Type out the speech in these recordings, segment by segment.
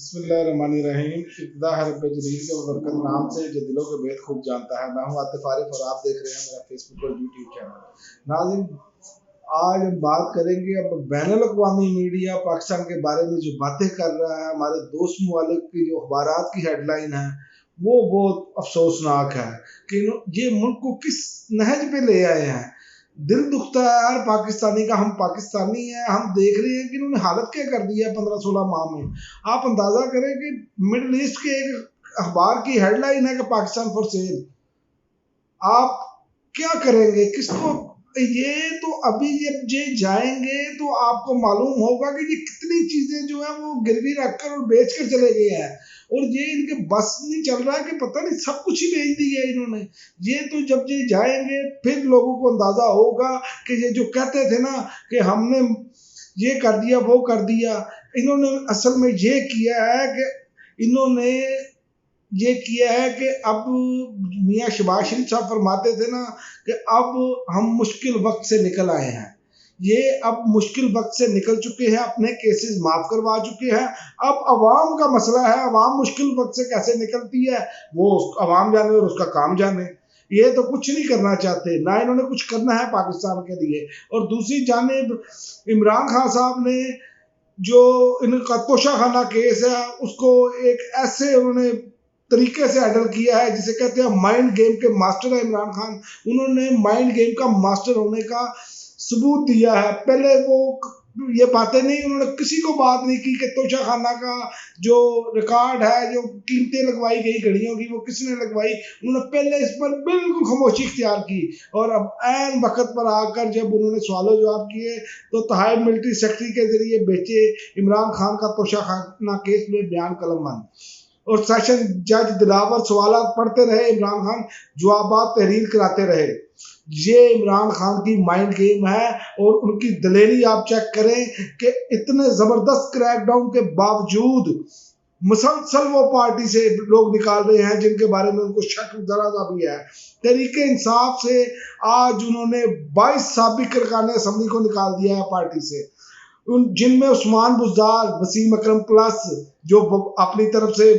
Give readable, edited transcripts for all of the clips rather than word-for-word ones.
بسم اللہ الرحمن الرحیم۔ ابتدا ہے رب جلیل کے برکت نام سے جو دلوں کے بید خوب جانتا ہے۔ میں ہوں عاطف عارف اور آپ دیکھ رہے ہیں میرا فیس بک اور یوٹیوب چینل۔ ناظرین، آج ہم بات کریں گے اب بین الاقوامی میڈیا پاکستان کے بارے میں جو باتیں کر رہا ہے، ہمارے دوست ممالک کی جو اخبارات کی ہیڈ لائن ہے وہ بہت افسوسناک ہے کہ یہ ملک کو کس نہج پہ لے آئے ہیں۔ دل دکھتا ہے ہر پاکستانی کا، ہم پاکستانی ہیں، ہم دیکھ رہے ہیں کہ انہوں نے حالت کیا کر دی ہے 15-16 ماہ میں۔ آپ اندازہ کریں کہ مڈل ایسٹ کے ایک اخبار کی ہیڈ لائن ہے کہ پاکستان فار سیل۔ آپ کیا کریں گے؟ کس کو؟ یہ تو ابھی جب یہ جائیں گے تو آپ کو معلوم ہوگا کہ یہ کتنی چیزیں جو ہیں وہ گروی رکھ کر اور بیچ کر چلے گئے ہیں، اور یہ ان کے بس نہیں چل رہا کہ پتہ نہیں سب کچھ ہی بیچ دیا انہوں نے۔ یہ تو جب یہ جائیں گے پھر لوگوں کو اندازہ ہوگا کہ یہ جو کہتے تھے نا کہ ہم نے یہ کر دیا وہ کر دیا، انہوں نے اصل میں یہ کیا ہے کہ انہوں نے یہ کیا ہے کہ اب میاں شہباز شریف صاحب فرماتے تھے نا کہ اب ہم مشکل وقت سے نکل آئے ہیں۔ یہ اب مشکل وقت سے نکل چکے ہیں، اپنے کیسز معاف کروا چکے ہیں۔ اب عوام کا مسئلہ ہے، عوام مشکل وقت سے کیسے نکلتی ہے وہ عوام جانے اور اس کا کام جانے۔ یہ تو کچھ نہیں کرنا چاہتے، نہ انہوں نے کچھ کرنا ہے پاکستان کے لیے۔ اور دوسری جانب عمران خان صاحب نے جو ان کا توشہ خانہ کیس ہے اس کو ایک ایسے انہوں نے طریقے سے ہینڈل کیا ہے جسے کہتے ہیں مائنڈ گیم کے ماسٹر ہے عمران خان۔ انہوں نے مائنڈ گیم کا ماسٹر ہونے کا ثبوت دیا ہے۔ پہلے وہ یہ باتیں نہیں، انہوں نے کسی کو بات نہیں کی کہ توشہ خانہ کا جو ریکارڈ ہے، جو قیمتیں لگوائی گئی گھڑیوں کی، وہ کس نے لگوائی، انہوں نے پہلے اس پر بالکل خاموشی اختیار کی۔ اور اب عین وقت پر آ کر جب انہوں نے سوال و جواب کیے تو تحائف ملٹری سیکرٹری کے ذریعے بیچے عمران خان کا توشہ خانہ کیس میں بیان قلم بند، اور سیشن جج دلاور سوالات پڑھتے رہے، عمران خان جوابات تحریر کراتے رہے۔ یہ عمران خان کی مائنڈ گیم ہے، اور ان کی دلیری آپ چیک کریں کہ اتنے زبردست کریک ڈاؤن کے باوجود مسلسل وہ پارٹی سے لوگ نکال رہے ہیں جن کے بارے میں ان کو شک ذرا سا بھی ہے۔ تحریک انصاف سے آج انہوں نے 22 سابق ارکان اسمبلی کو نکال دیا ہے پارٹی سے، جن میں عثمان بزدار، وسیم اکرم پلس جو اپنی طرف سے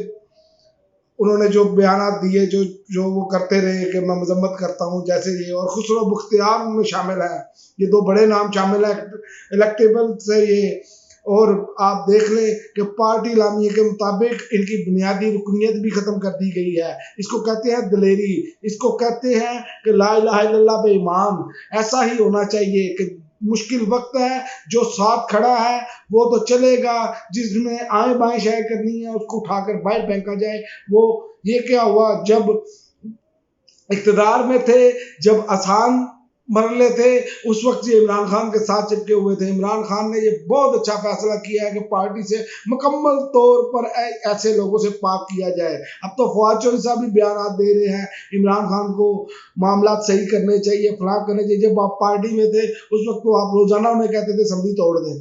انہوں نے جو بیانات دیے جو وہ کرتے رہے کہ میں مذمت کرتا ہوں جیسے یہ، اور خسرو بختیار ان میں شامل ہے۔ یہ دو بڑے نام شامل ہیں الیکٹیبل سے یہ۔ اور آپ دیکھ لیں کہ پارٹی اعلامیے کے مطابق ان کی بنیادی رکنیت بھی ختم کر دی گئی ہے۔ اس کو کہتے ہیں دلیری، اس کو کہتے ہیں کہ لا الہ الا اللہ بے ایمان۔ ایسا ہی ہونا چاہیے کہ مشکل وقت ہے، جو ساتھ کھڑا ہے وہ تو چلے گا، جس میں آئیں بائیں شائع کرنی ہے اس کو اٹھا کر باہر پھینکا جائے۔ وہ یہ کیا ہوا جب اقتدار میں تھے، جب آسان مرلے تھے، اس وقت یہ عمران خان کے ساتھ چپکے ہوئے تھے۔ عمران خان نے یہ بہت اچھا فیصلہ کیا ہے کہ پارٹی سے مکمل طور پر ایسے لوگوں سے پاک کیا جائے۔ اب تو فواد چوہدری صاحب بھی بیانات دے رہے ہیں عمران خان کو معاملات صحیح کرنے چاہیے، فلاں کرنے چاہیے۔ جب آپ پارٹی میں تھے اس وقت تو آپ روزانہ انہیں کہتے تھے اسمبلی توڑ دیں۔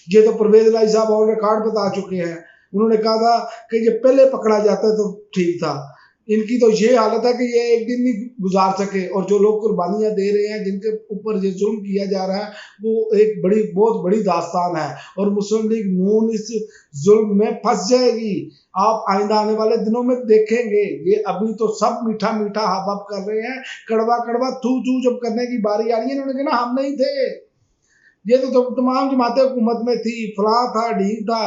یہ تو پرویز الہی صاحب اور ریکارڈ بتا چکے ہیں، انہوں نے کہا تھا کہ یہ پہلے پکڑا جاتا تو ٹھیک تھا۔ ان کی تو یہ حالت ہے کہ یہ ایک دن نہیں گزار سکے، اور جو لوگ قربانیاں دے رہے ہیں، جن کے اوپر یہ ظلم کیا جا رہا ہے، وہ ایک بہت بڑی داستان ہے، اور مسلم لیگ نون اس ظلم میں پھنس جائے گی۔ آپ آئندہ آنے والے دنوں میں دیکھیں گے، یہ ابھی تو سب میٹھا میٹھا ہب ہب کر رہے ہیں، کڑوا کڑوا تھو تھو جب کرنے کی باری آ رہی ہے، انہوں نے کہا ہم نہیں تھے، یہ تو تمام جماعتیں حکومت میں تھی، فلاں تھا ڈھیم تھا۔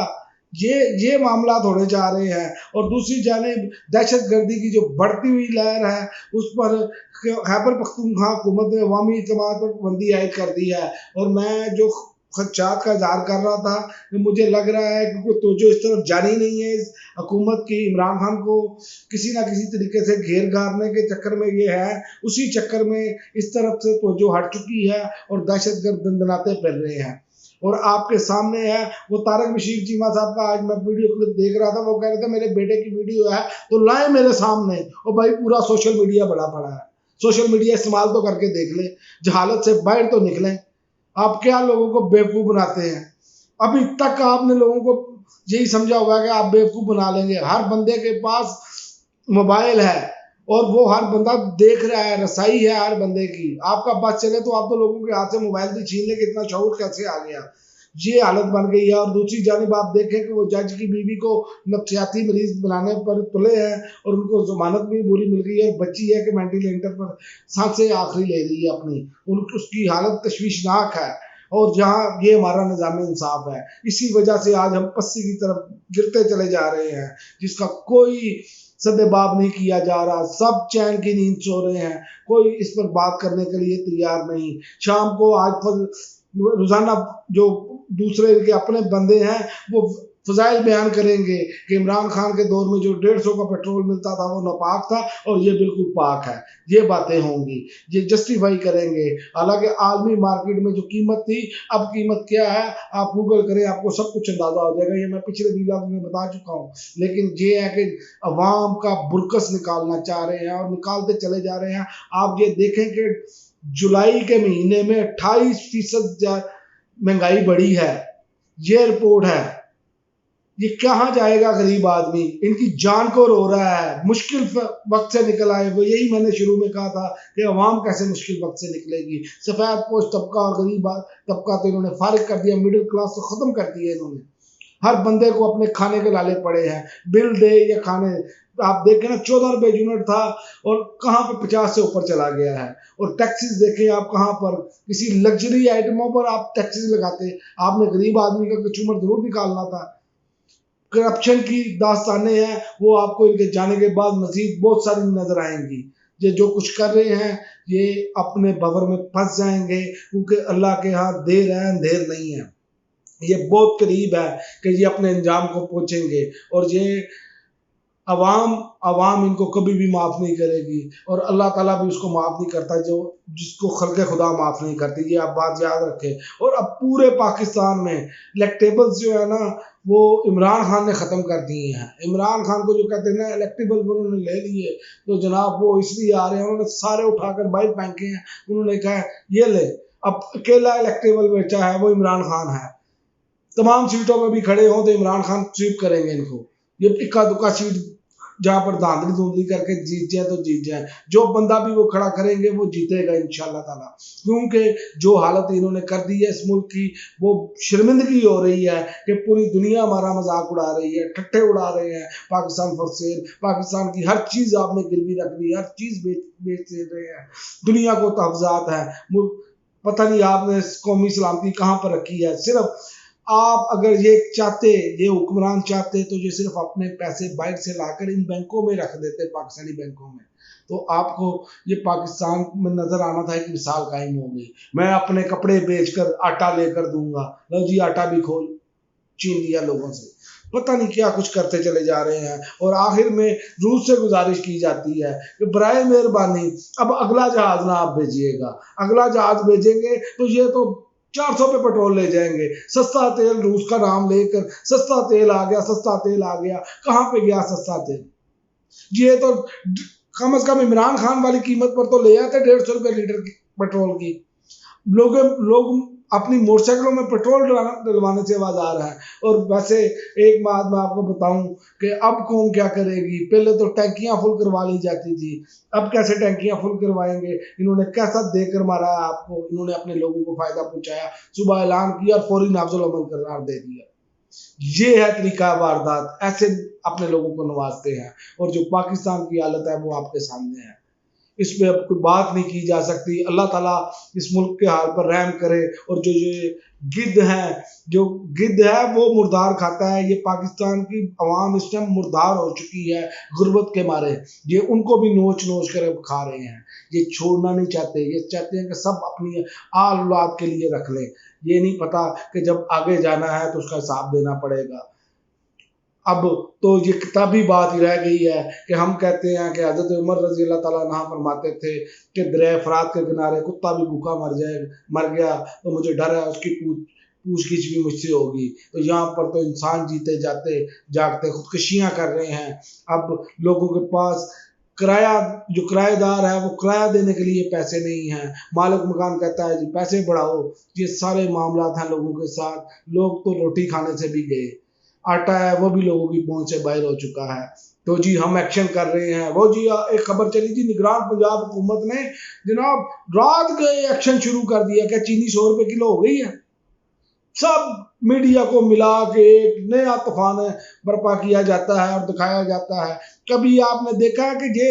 یہ معاملات ہونے جا رہے ہیں۔ اور دوسری جانب دہشت گردی کی جو بڑھتی ہوئی لہر ہے، اس پر خیبر پختونخوا حکومت نے عوامی اعتماد پر پابندی عائد کر دی ہے، اور میں جو خدشات کا اظہار کر رہا تھا کہ مجھے لگ رہا ہے کہ کوئی توجہ اس طرف جانی نہیں ہے اس حکومت کی، عمران خان کو کسی نہ کسی طریقے سے گھیر گھارنے کے چکر میں یہ ہے، اسی چکر میں اس طرف سے توجہ ہٹ چکی ہے، اور دہشت گرد دندناتے پھیل رہے ہیں۔ اور آپ کے سامنے ہے وہ طارق بشیر چیمہ صاحب کا، آج میں ویڈیو کلپ دیکھ رہا تھا، وہ کہہ رہے تھے میرے بیٹے کی ویڈیو ہے تو لائیں میرے سامنے، اور بھائی پورا سوشل میڈیا بڑا پڑا ہے، سوشل میڈیا استعمال تو کر کے دیکھ لیں، جہالت سے باہر تو نکلیں۔ آپ کیا لوگوں کو بیوقوف بناتے ہیں؟ ابھی تک آپ نے لوگوں کو یہی سمجھا ہوا ہے کہ آپ بیوقوف بنا لیں گے۔ ہر بندے کے پاس موبائل ہے، اور وہ ہر بندہ دیکھ رہا ہے، رسائی ہے ہر بندے کی۔ آپ کا بس چلے تو آپ تو لوگوں کے ہاتھ سے موبائل بھی چھین لیں کہ اتنا شعور کیسے آ گیا۔ ये हालत बन गई है। और दूसरी जानिब आप देखें कि वो जज की बीवी को नफ्सियाती मरीज बनाने पर तुले हैं और उनको जमानत भी बुरी मिल गई है, और बच्ची है कि वेंटिलेटर पर सांसें आखिरी ले रही है अपनी, उसकी हालत तशवीशनाक है। और जहाँ ये हमारा निज़ाम इंसाफ है, इसी वजह से आज हम पस्ती की तरफ गिरते चले जा रहे हैं, जिसका कोई सदेबाब नहीं किया जा रहा। सब चैन की नींद सो रहे हैं, कोई इस पर बात करने के लिए तैयार नहीं। शाम को आज रोजाना जो दूसरे के अपने बंदे हैं वो फजाइल बयान करेंगे कि इमरान खान के दौर में जो 150 का पेट्रोल मिलता था वो नापाक था और ये बिल्कुल पाक है। ये बातें होंगी, ये जस्टिफाई करेंगे। हालांकि आलमी मार्केट में जो कीमत थी, अब कीमत क्या है आप गूगल करें, आपको सब कुछ अंदाजा हो जाएगा। ये मैं पिछले व्लॉग में बता चुका हूँ। लेकिन ये है कि अवाम का बुरकस निकालना चाह रहे हैं और निकालते चले जा रहे हैं। आप ये देखें कि जुलाई के महीने में 28% महंगाई बढ़ी है। ये रिपोर्ट है। ये कहाँ जाएगा गरीब आदमी? इनकी जान को रो रहा है। मुश्किल वक्त से निकल आए। वो यही मैंने शुरू में कहा था कि अवाम कैसे मुश्किल वक्त से निकलेगी। सफ़ेद पोश तबका और गरीब तबका तो इन्होंने फारिग कर दिया, मिडिल क्लास तो ख़त्म कर दिया इन्होंने। हर बंदे को अपने खाने के लाले पड़े हैं, बिल दे या खाने। आप देखें ना, 14 रुपये यूनिट था और कहाँ पे 50 से ऊपर चला गया है। और टैक्सेस देखें आप, कहाँ पर किसी लग्जरी आइटमों पर आप टैक्सेस लगाते। आपने गरीब आदमी का कचूमर जरूर निकालना था। करप्शन की दास्तानें हैं, वो आपको इनके जाने के बाद मजीद बहुत सारी नजर आएंगी। ये जो कुछ कर रहे हैं ये अपने भंवर में फंस जाएंगे, क्योंकि अल्लाह के हाथ देर है अंधेर नहीं है। ये बहुत करीब है कि ये अपने अंजाम को पहुंचेंगे। और ये अवाम इनको कभी भी माफ़ नहीं करेगी, और अल्लाह ताला भी उसको माफ़ नहीं करता जो जिसको खल्क़े खुदा माफ़ नहीं करती। ये आप बात याद रखें। और अब पूरे पाकिस्तान में इलेक्टेबल्स जो है ना, वो इमरान खान ने ख़त्म कर दिए हैं। इमरान खान को जो कहते हैं ना इलेक्टेबल, उन्होंने ले लिए तो जनाब वो इसलिए आ रहे हैं, उन्होंने सारे उठाकर बाइक फेंके हैं। उन्होंने कहा ये ले, अब अकेला इलेक्टेबल बचा है वो इमरान खान है। तमाम सीटों में भी खड़े हों तो इमरान खान स्वीप करेंगे इनको। ये इक्का दुक्का सीट जहाँ पर धांधली धुंधली करके जीत जाए तो जीत जाए, जो बंदा भी वो खड़ा करेंगे वो जीतेगा इंशाल्लाह ताला। क्योंकि जो हालत इन्होंने कर दी है इस मुल्क की, वो शर्मिंदगी हो रही है कि पूरी दुनिया हमारा मजाक उड़ा रही है, ठट्ठे उड़ा रहे हैं। पाकिस्तान फॉर सेल, पाकिस्तान की हर चीज़ आपने गिरवी रख दी, हर चीज़ बेच दे रहे हैं। दुनिया को तहफ़्ज़ात है, पता नहीं आपने कौमी सलामती कहाँ पर रखी है। सिर्फ आप अगर ये चाहते, ये हुक्मरान चाहते तो ये सिर्फ अपने पैसे बाहर से लाकर इन बैंकों में रख देते, पाकिस्तानी बैंकों में, तो आपको ये पाकिस्तान में नजर आना था कि मिसाल कायम हो गई। मैं अपने कपड़े बेचकर आटा लेकर दूंगा, लो जी आटा भी खोल छीन लिया लोगों से। पता नहीं क्या कुछ करते चले जा रहे हैं। और आखिर में रूस से गुजारिश की जाती है कि बराए मेहरबानी अब अगला जहाज ना आप भेजिएगा। अगला जहाज भेजेंगे तो ये तो 400 पे पेट्रोल ले जाएंगे। सस्ता तेल, रूस का नाम लेकर सस्ता तेल आ गया, सस्ता तेल आ गया। कहाँ पे गया सस्ता तेल? ये तो कम से कम इमरान खान वाली कीमत पर तो ले आते 150 रुपये लीटर की पेट्रोल की। लोग अपनी मोटरसाइकिलों में पेट्रोल डलवाने से बाजार है। और वैसे एक बात मैं आपको बताऊं कि अब कौन क्या करेगी। पहले तो टैंकियां फुल करवा ली जाती थी, अब कैसे टैंकियां फुल करवाएंगे? इन्होंने कैसा देकर मारा है आपको। इन्होंने अपने लोगों को फायदा पहुंचाया, सुबह ऐलान किया और फौरी नाफिजुल अमल करार दे दिया। ये है तरीका वारदात, ऐसे अपने लोगों को नवाजते हैं। और जो पाकिस्तान की हालत है वो आपके सामने है, इस पे अब कोई बात नहीं की जा सकती। अल्लाह ताला इस मुल्क के हाल पर रहम करे। और जो ये गिद्ध है वो मुर्दार खाता है। ये पाकिस्तान की अवाम इस टाइम मुर्दार हो चुकी है गुर्बत के मारे। ये उनको भी नोच नोच कर खा रहे हैं। ये छोड़ना नहीं चाहते, ये चाहते हैं कि सब अपनी आल औलाद के लिए रख लें। ये नहीं पता कि जब आगे जाना है तो उसका हिसाब देना पड़ेगा। अब तो ये किताबी बात ही रह गई है कि हम कहते हैं कि हज़रत उमर रज़ी अल्लाह ताला अन्हु फरमाते थे कि दरिया फ़रात के किनारे कुत्ता भी भूखा मर गया तो मुझे डर है उसकी पूछ-गिछ भी मुझसे होगी। तो यहाँ पर तो इंसान जीते जाते जागते खुदकुशियाँ कर रहे हैं। अब लोगों के पास जो किराएदार है वो किराया देने के लिए पैसे नहीं हैं। मालिक मकान कहता है जी पैसे बढ़ाओ। ये सारे मामलात हैं लोगों के साथ। लोग तो रोटी खाने से भी गए, आटा है वो भी लोगों की पहुंच से बाहर हो चुका है। तो जी हम एक्शन कर रहे हैं। वो जी एक खबर चली थी, निगरान पंजाब हुकूमत ने जनाब रात के एक्शन शुरू कर दिया। क्या चीनी 100 रुपये किलो हो गई है? सब मीडिया को मिला के एक नया तूफान बर्पा किया जाता है और दिखाया जाता है। कभी आपने देखा है कि ये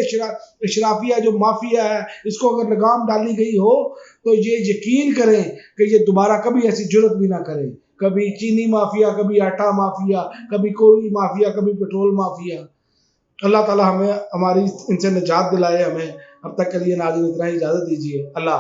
इशराफिया जो माफिया है, इसको अगर लगाम डाली गई हो तो ये यकीन करें कि ये दोबारा कभी ऐसी जुर्रत भी ना करें। कभी चीनी माफिया, कभी आटा माफिया, कभी कोई माफिया, कभी पेट्रोल माफिया। अल्लाह ताला हमें हमारी इनसे निजात दिलाए। हमें अब तक के लिए नाज़रीन इतना ही, इजाज़त दीजिए। अल्लाह।